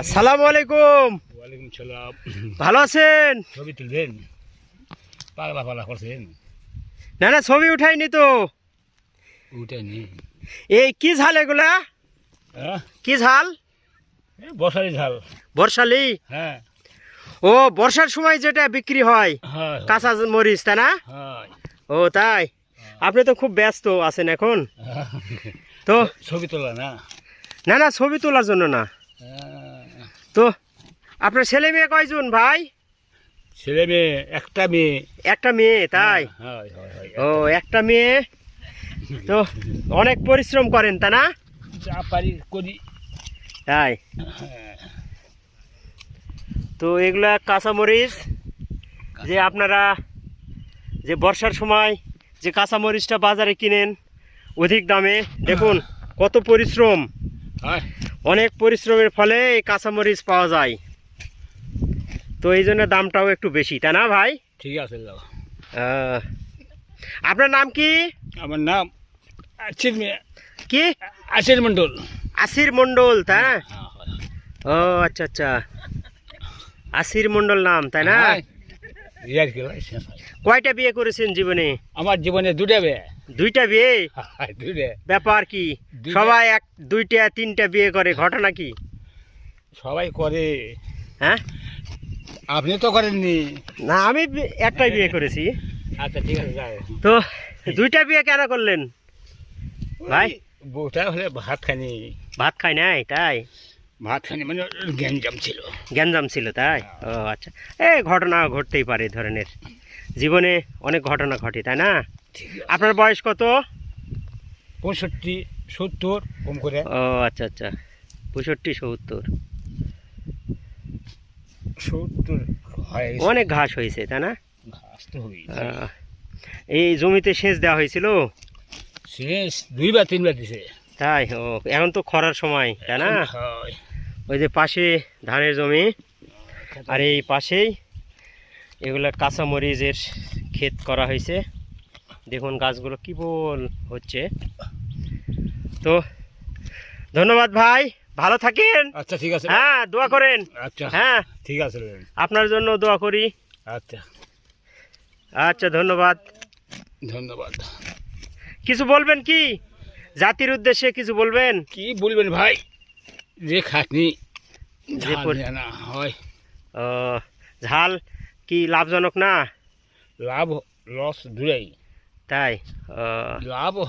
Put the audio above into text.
আসসালামু আলাইকুম। ওয়ালাইকুম সালাম। ভালো আছেন? ছবি তুলবেন? পাগলা পাগলা করছেন? না না, ছবি উঠাইনি তো। উঠেনি। এই কি ঝাল এগুলা? হ্যাঁ, কি ঝাল? বর্ষারি ঝাল। বর্ষালি? হ্যাঁ ও, বর্ষার সময় যেটা বিক্রি হয় হ্যাঁ কাঁচা মরিচ, তাই না? হ্যাঁ। ও তাই? আপনি তো খুব ব্যস্ত আছেন এখন তো। ছবি তোলা না? না না, ছবি তোলার জন্য না তো। আপনার ছেলে মেয়ে কয়জন ভাই? ছেলে মেয়ে একটা মেয়ে। একটা মেয়ে, তাই? হ্যাঁ হয় হয়। ও, একটা মেয়ে তো। অনেক পরিশ্রম করেন, তা না? যা পারি করি। তাই তো। এগুলা কাঁচামরিচ যে আপনারা যে বর্ষার সময় যে কাঁচামরিচটা বাজারে কিনেন অধিক দামে, দেখুন কত পরিশ্রম। হ্যাঁ, অনেক পরিশ্রমের ফলে এই কাঁচামরিচ পাওয়া যায়, তো এই জন্য দামটাও একটু বেশি, তাই না ভাই? ঠিক আছে। আপনার নাম কি? আমার নাম আসির কি? আসির মন্ডল। আসির মন্ডল, তাই না? হ্যাঁ, ও আচ্ছা আচ্ছা, আসির মন্ডল নাম, তাই না? কয়টা বিয়ে করেছেন জীবনে? আমার জীবনে দুটা বিয়ে। দুইটা বিয়ে? দুটা। ব্যাপার কি? সবাই এক দুইটা তিনটা বিয়ে করে, ঘটনা কি? সবাই করে। হ্যাঁ, আপনি তো করেননি? না, আমি একটাই বিয়ে করেছি। আচ্ছা ঠিক আছে, যাই। তো দুইটা বিয়ে কেন করলেন ভাই? বউটা হলে ভাত খানি। ভাত খাই নাই, তাই? ভাত খানি মানে গ্যাঞ্জাম ছিল। গ্যাঞ্জাম ছিল, তাই? ও আচ্ছা। এই ঘটনা ঘটতেই পারে, এই ধরনের জীবনে অনেক ঘটনা ঘটে, তাই না? আপনার বয়স কত? 65 70 কম করে। ও আচ্ছা আচ্ছা, 65 70। 70 হয়। অনেক ঘাস হয়েছে, তাই না? ঘাস তো হয়েছে। এই জমিতে সেচ দেওয়া হয়েছিল? শেষ 2 বা 3 বার দিছে। তাই? ও, এখন তো খরার সময়, তাই না? হয়। ওই যে পাশে ধানের জমি, আর এই পাশেই এগুলা কাঁচামরিচের ক্ষেত করা হয়েছে। দেখুন গাছগুলো কি বল হচ্ছে। তো ধন্যবাদ ভাই, ভালো থাকেন। আচ্ছা ঠিক আছে। হ্যাঁ, দোয়া করেন। আচ্ছা হ্যাঁ, ঠিক আছে। আপনার জন্য দোয়া করি। আচ্ছা, আচ্ছা, ধন্যবাদ। ধন্যবাদ। কিছু বলবেন কি? জাতির উদ্দেশ্যে কিছু বলবেন? কি বলবেন ভাই, যে খাটনি যে না হয়। ঝাল কি লাভজনক না? লাভ লস দুটাই। তাই? লাভ